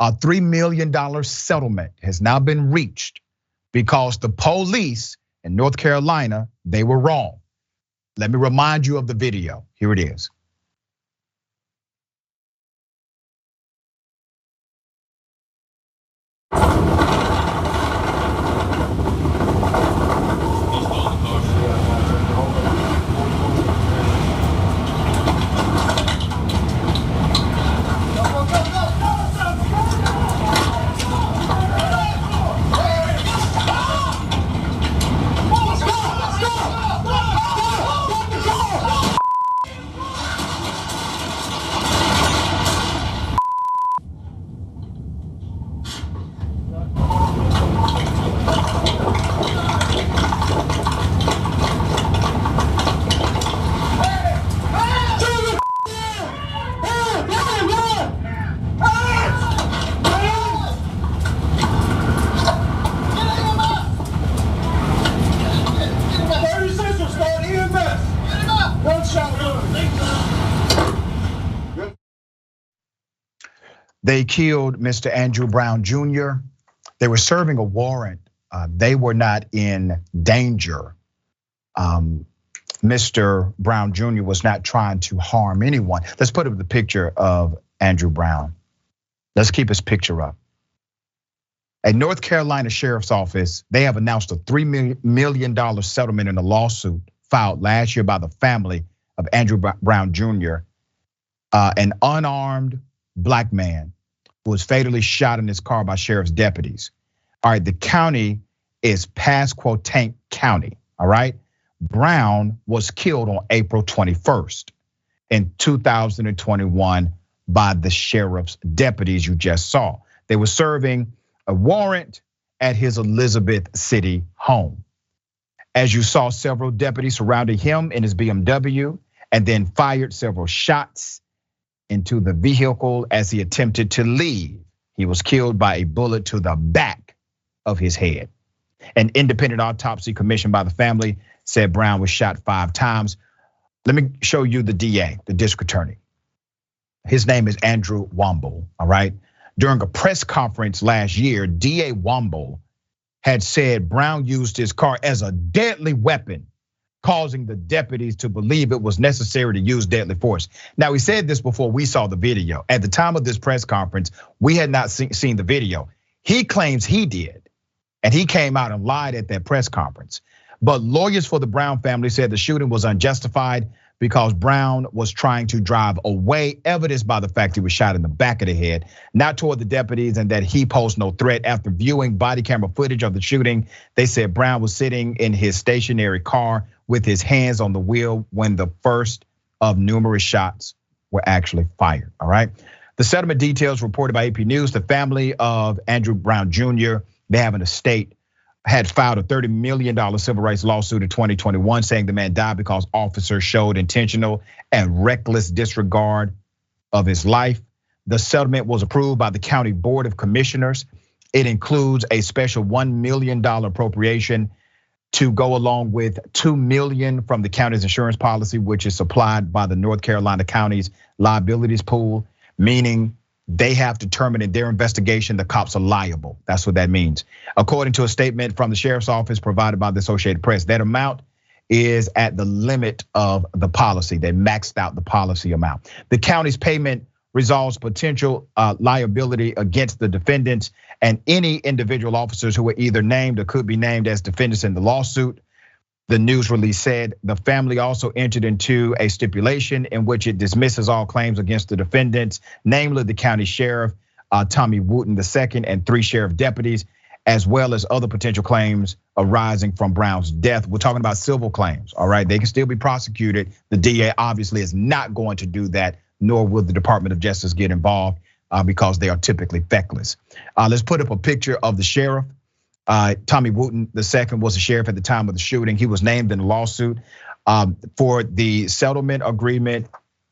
A $3 million settlement has now been reached because the police in North Carolina, they were wrong. Let me remind you of the video. Here it is. They killed Mr. Andrew Brown Jr. They were serving a warrant. They were not in danger. Mr. Brown Jr. was not trying to harm anyone. Let's put up the picture of Andrew Brown. Let's keep his picture up. A North Carolina Sheriff's Office, they have announced a $3 million settlement in a lawsuit filed last year by the family of Andrew Brown Jr., an unarmed Black man who was fatally shot in his car by sheriff's deputies. All right, the county is Pasquotank County, all right? Brown was killed on April 21st in 2021 by the sheriff's deputies you just saw. They were serving a warrant at his Elizabeth City home. As you saw, several deputies surrounded him in his BMW and then fired several shots into the vehicle as he attempted to leave. He was killed by a bullet to the back of his head. An independent autopsy commissioned by the family said Brown was shot 5 times. Let me show you the DA, the district attorney. His name is Andrew Womble, all right? During a press conference last year, DA Womble had said Brown used his car as a deadly weapon, causing the deputies to believe it was necessary to use deadly force. Now, he said this before we saw the video. At the time of this press conference, we had not seen the video. He claims he did, and he came out and lied at that press conference. But lawyers for the Brown family said the shooting was unjustified because Brown was trying to drive away, evidenced by the fact he was shot in the back of the head, not toward the deputies, and that he posed no threat. After viewing body camera footage of the shooting, they said Brown was sitting in his stationary car with his hands on the wheel when the first of numerous shots were actually fired, all right? The settlement details reported by AP News. The family of Andrew Brown Jr., they have an estate, had filed a $30 million civil rights lawsuit in 2021 saying the man died because officers showed intentional and reckless disregard of his life. The settlement was approved by the county board of commissioners. It includes a special $1 million appropriation to go along with $2 million from the county's insurance policy, which is supplied by the North Carolina County's liabilities pool, meaning they have determined in their investigation the cops are liable. That's what that means. According to a statement from the sheriff's office provided by the Associated Press, that amount is at the limit of the policy. They maxed out the policy amount. The county's payment resolves potential liability against the defendants and any individual officers who were either named or could be named as defendants in the lawsuit. The news release said the family also entered into a stipulation in which it dismisses all claims against the defendants, namely the county sheriff, Tommy Wooten II, and 3 sheriff deputies, as well as other potential claims arising from Brown's death. We're talking about civil claims, all right? They can still be prosecuted. The DA obviously is not going to do that, nor will the Department of Justice get involved because they are typically feckless. Let's put up a picture of the sheriff. Tommy Wooten II was the sheriff at the time of the shooting. He was named in the lawsuit. For the settlement agreement,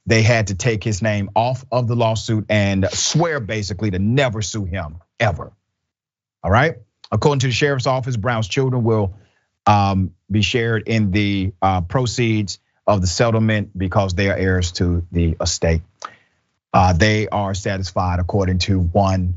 they had to take his name off of the lawsuit and swear basically to never sue him ever. All right. According to the sheriff's office, Brown's children will be shared in the proceeds of the settlement because they are heirs to the estate. They are satisfied, according to one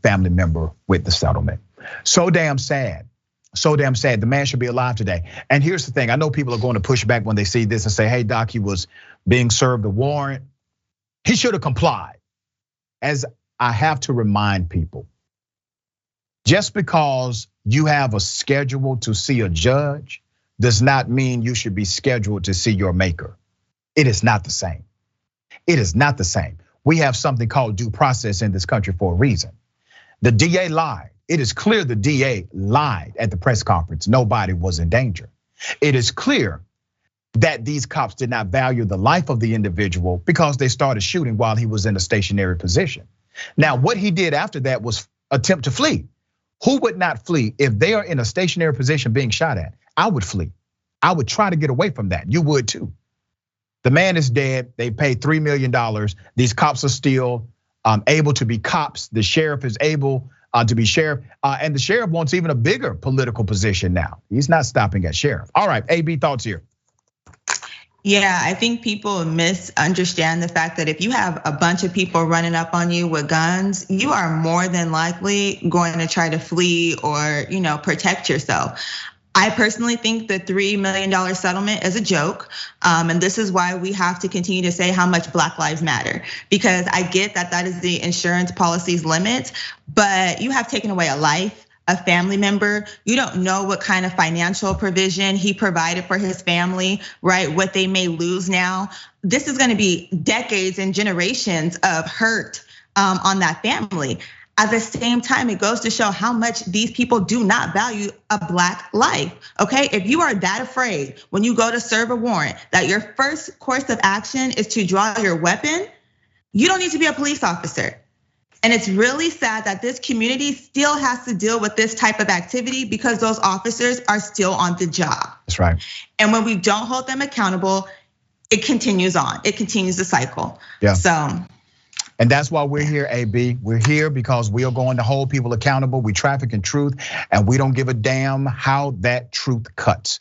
family member with the settlement. So damn sad. So damn sad. The man should be alive today. And here's the thing. I know people are going to push back when they see this and say, hey, Doc, he was being served a warrant. He should have complied. As I have to remind people, just because you have a schedule to see a judge does not mean you should be scheduled to see your maker. It is not the same. It is not the same. We have something called due process in this country for a reason. The DA lied. It is clear the DA lied at the press conference. Nobody was in danger. It is clear that these cops did not value the life of the individual because they started shooting while he was in a stationary position. Now, what he did after that was attempt to flee. Who would not flee if they are in a stationary position being shot at? I would flee. I would try to get away from that. You would too. The man is dead. They paid $3 million. These cops are still able to be cops. The sheriff is able to be sheriff. And the sheriff wants even a bigger political position now. He's not stopping at sheriff. All right, A.B, thoughts here. Yeah, I think people misunderstand the fact that if you have a bunch of people running up on you with guns, you are more than likely going to try to flee or, protect yourself. I personally think the $3 million settlement is a joke. And this is why we have to continue to say how much Black Lives Matter. Because I get that is the insurance policy's limit, but you have taken away a life, a family member. You don't know what kind of financial provision he provided for his family, right? What they may lose now. This is gonna be decades and generations of hurt on that family. At the same time, it goes to show how much these people do not value a Black life, okay? If you are that afraid when you go to serve a warrant that your first course of action is to draw your weapon, you don't need to be a police officer. And it's really sad that this community still has to deal with this type of activity because those officers are still on the job. That's right. And when we don't hold them accountable, it continues on. It continues the cycle. Yeah. So. And that's why we're here, A.B. We're here because we are going to hold people accountable. We traffic in truth, and we don't give a damn how that truth cuts.